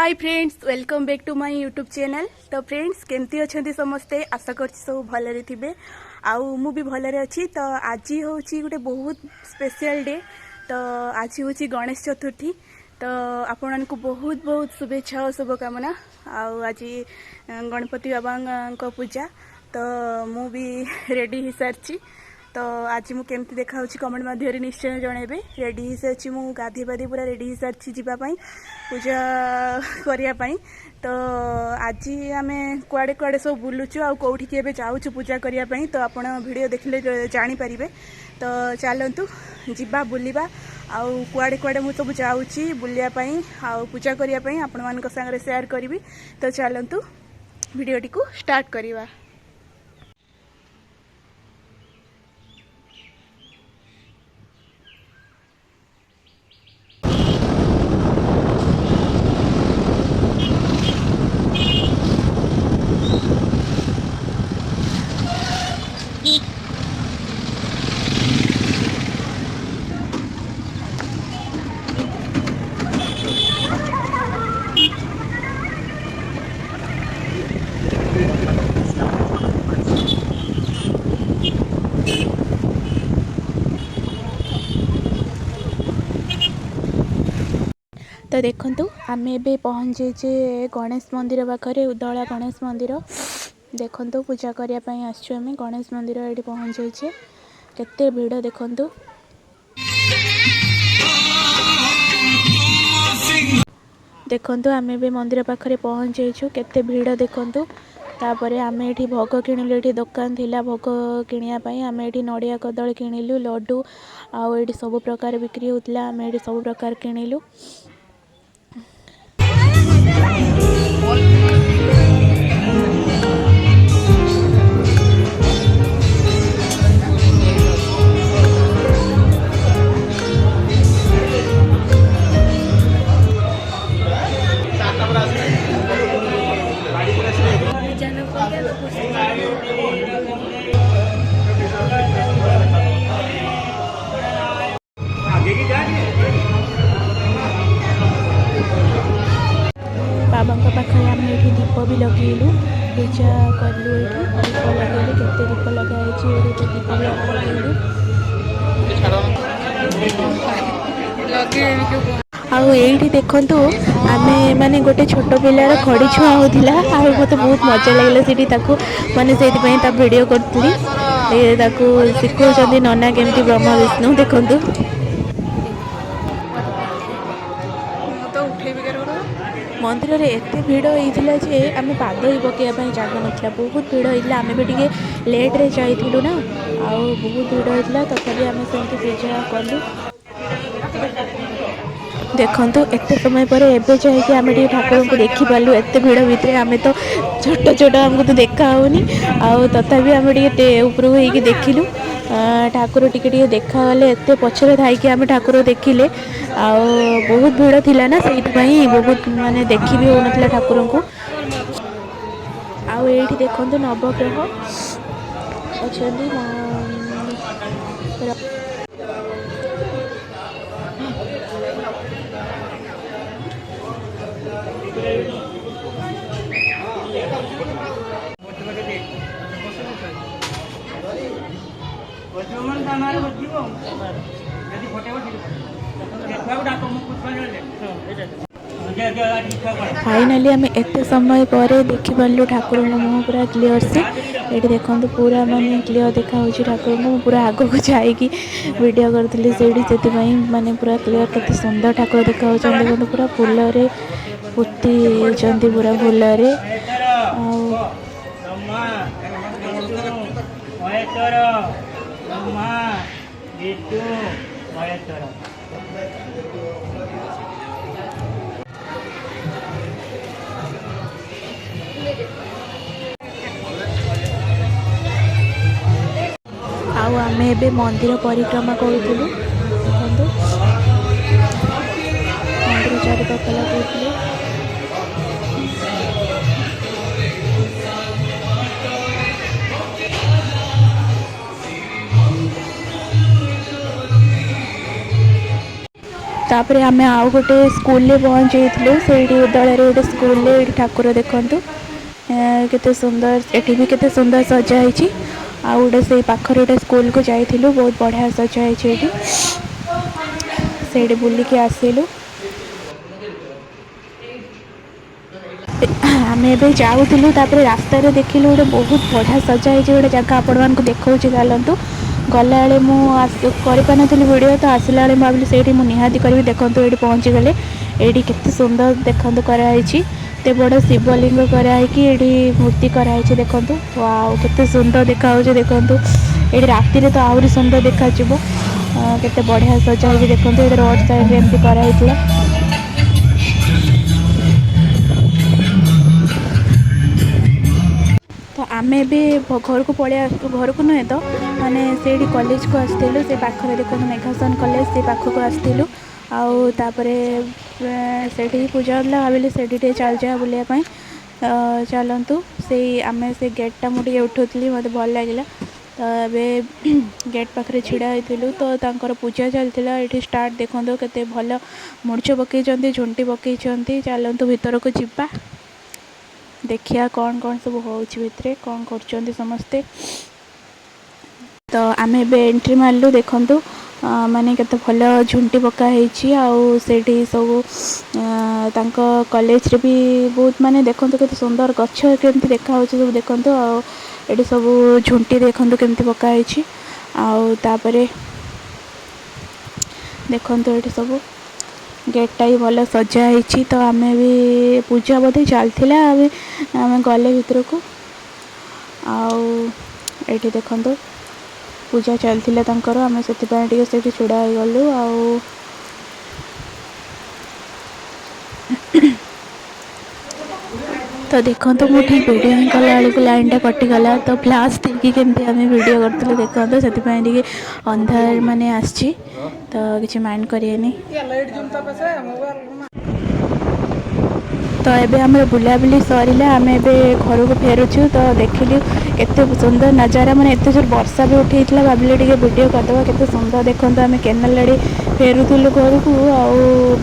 Hi friends, welcome back to my YouTube channel. तो friends केमती अच्छे समस्ते, आशा कर सब भलरे थे आउ मु भी भलरे अच्छी। तो आज हूँ गोटे बहुत स्पेशल डे। तो आज हूँ गणेश चतुर्थी। तो आपण को बहुत बहुत शुभेच्छा और शुभकामना। आज गणपति बाबा पूजा। तो मु भी रेडी हो सारी। तो आज मु केमती देखा कमेंट माध्यम निश्चय जनइबे। रेडी हो सारी, मु गाधी बाधी पूरा रेडी हो सारी जीवाई पूजा करने। तो आज आम कुआड़े कुआड़े सब बुलुचु आ कौटी के जाऊँ पूजा करने। तो आप वीडियो देखले जानीपारे। तो चलतु जीवा बुलवा आउ कुआड़े कुआड़े मु सब जाऊँगी बुलायापाई आउ पूजा करने आपण मान सागर सेयार करी। तो चलतु वीडियोटी को स्टार्ट करवा। तो देखंतु आमे बे पहुँचे गणेश मंदिर पाखरे, उदला गणेश मंदिर। देखंतु पूजा करिया पई आछो आमे गणेश मंदिर एठी पहुँचे। केते भीड़ देखंतु। देखंतु आमे बे मंदिर पाखरे पहुँचे केते भीड़ देखंतु। तापरे आमे एठी भोग किनिलु। एठी दुकान थिला भोग किनिया पई। आमे एठी नडिया कदळी किनिलु, लड्डू आ एठी सब प्रकार बिक्री होतला। आमे एठी सब प्रकार किनिलु। बाबा पाखे आम ये दीप भी लगेलु, पूजा कलु। दीप लगेलु, केते दीप लगाई दीप लगेलु। आउ एठी देखंतु आमे माने गोटे छोट पिलार खड़ी छुआ होतिला। आ मते बहुत मजा लागला सेठी ताकू माने सेति पई ता वीडियो करतली। ए ताकू सिखौ जंदी नना केमती ब्रह्मा विष्णु देखंतु। मंदिर रे एते भीड़ होइथिला जे आमे पाद ही पकेया पई जागा नथिला। बहुत भीड़ होइथिला। आमे भी टिके लेट रे जाइथिलु ना, आ बहुत भीड़ होइथिला। तथापि आमे सेंति पूजा कलु। देखंतु एते समय पर एबे जाय कि आमे टिके ठाकुर को देखि पालु। एते भीड़ भितरे आमे तो छोट छोट हमको तो देखा होनी। आ तथापि आमे टिके ऊपर होई कि देखिलु। ठाकुर टिके टिके देखा गले। एते पछरे थाई कि आमे ठाकुर देखिले। आ बहुत भीड़ थिला ना, सेति पई बहुत माने देखि भी होनथला ठाकुर को। आ एठी देखंतु नवग्रह अछंदी। फाइनाली आम एत समय पर देखी पार्लु ठाकुर मुँह पूरा क्लीयर से। ये देखो पूरा माने क्लीयर देखा ठाकुर को। पूरा आग को जाइकी वीडियो करी से माने पूरा क्लीयर केते सुंदर ठाकुर देखा देखो पूरा फूल पोती होती पूरा फूल आम ए मंदिर परिक्रमा करूँ। मंदिर चारिपाख लगे। तापर आम आउ गोटे स्कूल पहुँचलु से उदय गोटे स्कूल ठाकुर देखु केते सुंदर एठी भी केते सुंदर सजाई आउ गोटे से पाखर गोटे स्कूल को जाइलु बहुत बढ़िया सजाई से बुलिकी आसिलु आम ए जाऊँ तापर रास्तार देखिलु गोटे बहुत बढ़िया सजाई गोटे जगह आपण मानक देखा चलतु गला करें वीडियो तो आसला भाविली से निहाती करी देखूँ ये पहुँची गले ये केते सुंदर देखते कराई ते बड़ शिवलिंग कराई मूर्ति कराई देखूँ वाओ केते सुंदर देखा देखूँ ये राति तो आहरी सुंदर देखा केते बढ़िया सजाई देखूँ ये रोड साइड एमती कराई तो आम भी घर को पलि घर को नुहे तो माने से कॉलेज को आसलु से पाखे देखो मेघासन कॉलेज से पाखक आसलु आउे से पूजा होता भाविली से चल जा बुलायापी चलतु से आम से गेटा मुझे उठुली मत भल लगे तो ये गेट पाखे ढड़ा होलु तो तांकर पूजा चलता ये स्टार्ट देखो केते भल मुर्च पकई झुंटी पकई चलतु भीतर को जीवा देखिया कौन कौन सब होते कौन कर समस्ते तो आम एंट्री मारलु देखु माने केते भल झुंटी पकाई आठी सब कॉलेज रे भी बहुत माने देखु केते सुंदर गछ केमती देखा सब देखु ये सब झुंटी देखु केमती पकाई आउे देखु ये सब गेटा भी भल सजाई तो आम भी पूजा बोधे चलता आम गले भर को आठी देखु पूजा चलता आम से छुड़ा गलु तो देखो तो मुझे वीडियो ही कला बेलू लाइन टा कटिगला तो फ्लाश देखिए केमती आम वीडियो करते देखो से अंधार माने आसी तो किसी माइंड करेनि तो ये आम बुलाबुली सरला आम घर को फेरुचु तो देखिलु केते सुंदर नजारा माने एत जोर वर्षा भी उठे भाविले वीडियो करदे केते सुंदर देखो आम केनाल आड़े फेरुलु घर को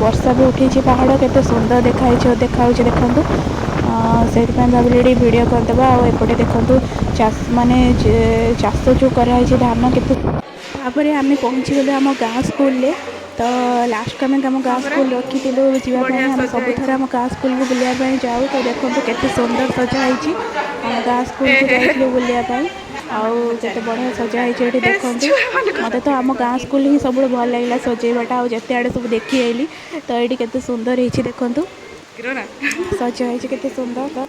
वर्षा भी उठी पहाड़ केते सुंदर देखा देखो से भाविले वीडियो करदे आउटे देखो चाष माने चाष जो कराई धान के आम पहुँची गलु आम गाँ स्कूल तो लास्ट आम गाँ स्कूल रखी जावाई आम सब थर आम गाँ स्कूल को बुलायापी जाऊँ तो देखो केते सुंदर सजाई आम गाँ स्कूल को जाइलु बुलायापी आते बढ़िया सजाई ये देखो मत तो आम गाँ स्कूल ही सब भल लगे सजेवाटा आते आड़े सब देखी आईली तो ये केते सुंदर होती देखु सजाई केते सुंदर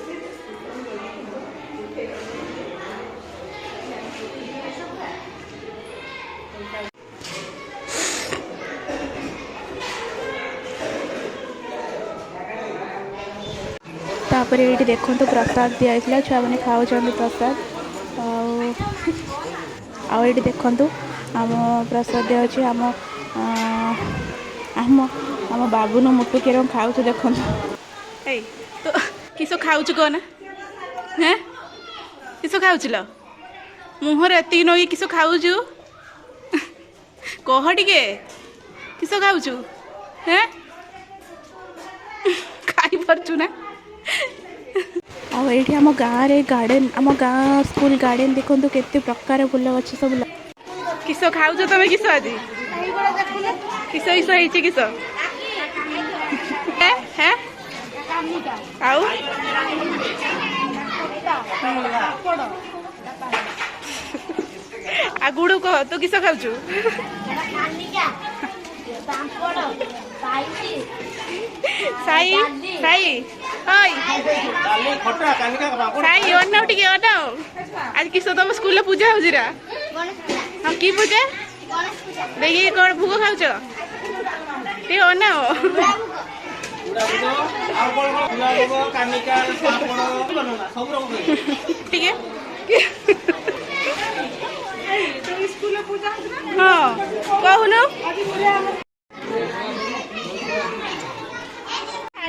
तापर ये देखो तो प्रसाद दिया छुआ मैंने खाऊ प्रसाद आउ देखु आम प्रसाद अच्छे आम आम आम बाबुन मुटु के खाऊ देखो तो किस खाऊ कौन हैं किस खाऊ मुहर एति नई किस खाऊ कह टे किस खाऊ हैं खाई पारचु ना आम गाँव रे गार्डन आम गाँ स्कूल गार्डन देखो केते प्रकार फूल अच्छे सब किस खाऊ तुम किस आज किस किस आउ गुड़ू कह तू किस खाऊ साई साई साई अनाओ टिके अनाओ आज किस तुम स्कूल पूजा हो हाँ कि पूजा देखिए कौन भोग खाऊ टे अनाओ टिके हाँ कहूनु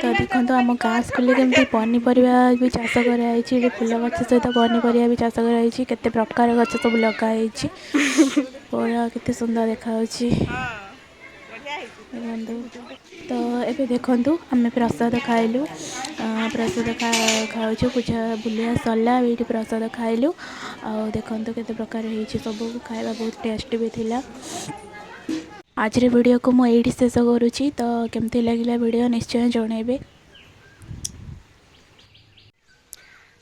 तो देखो आम गाँ स्कूल केमती पनीपरिया भी चाष कराई फूल गछ सहित पनीपरिया भी चाष कराई केते प्रकार गछ सब लगाई पूरा केते सुंदर देखा ଦେଖନ୍ତୁ ତ ଏବେ ଦେଖନ୍ତୁ ଆମେ ପ୍ରସାଦ ଖାଇଲୁ। ପ୍ରସାଦ ଖାଉଛୁ, ପୂଜା ବୁଲିବା ସରିଲା, ଏଇଠି ପ୍ରସାଦ ଖାଇଲୁ। ଆଉ ଦେଖନ୍ତୁ କେତେ ପ୍ରକାର ହେଇଛି ସବୁ, ଖାଇବା ବହୁତ ଟେଷ୍ଟ ବି ଥିଲା। ଆଜିର ଭିଡ଼ିଓକୁ ମୁଁ ଏଇଠି ଶେଷ କରୁଛି। ତ କେମିତି ଲାଗିଲା ଭିଡ଼ିଓ ନିଶ୍ଚୟ ଜଣାଇବେ।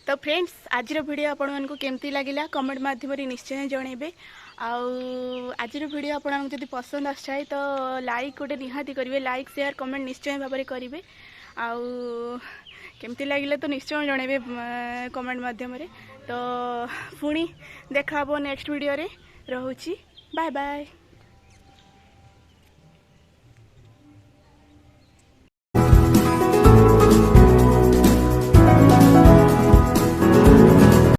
ତ ଫ୍ରେଣ୍ଡସ୍, ଆଜିର ଭିଡ଼ିଓ ଆପଣମାନଙ୍କୁ କେମିତି ଲାଗିଲା କମେଣ୍ଟ ମାଧ୍ୟମରେ ନିଶ୍ଚୟ ଜଣାଇବେ। ଆଉ ଆଜିର ଭିଡ଼ିଓ ଆପଣଙ୍କୁ ଯଦି ପସନ୍ଦ ଆସିଥାଏ ତ ଲାଇକ୍ ଗୋଟେ ନିହାତି କରିବେ। ଲାଇକ୍ ସେୟାର କମେଣ୍ଟ ନିଶ୍ଚୟ ଭାବରେ କରିବେ। ଆଉ କେମିତି ଲାଗିଲା ତ ନିଶ୍ଚୟ ଜଣାଇବେ କମେଣ୍ଟ ମାଧ୍ୟମରେ। ତ ପୁଣି ଦେଖା ହେବ ନେକ୍ସଟ ଭିଡ଼ିଓରେ। ରହୁଛି, ବାଏ ବାଏ।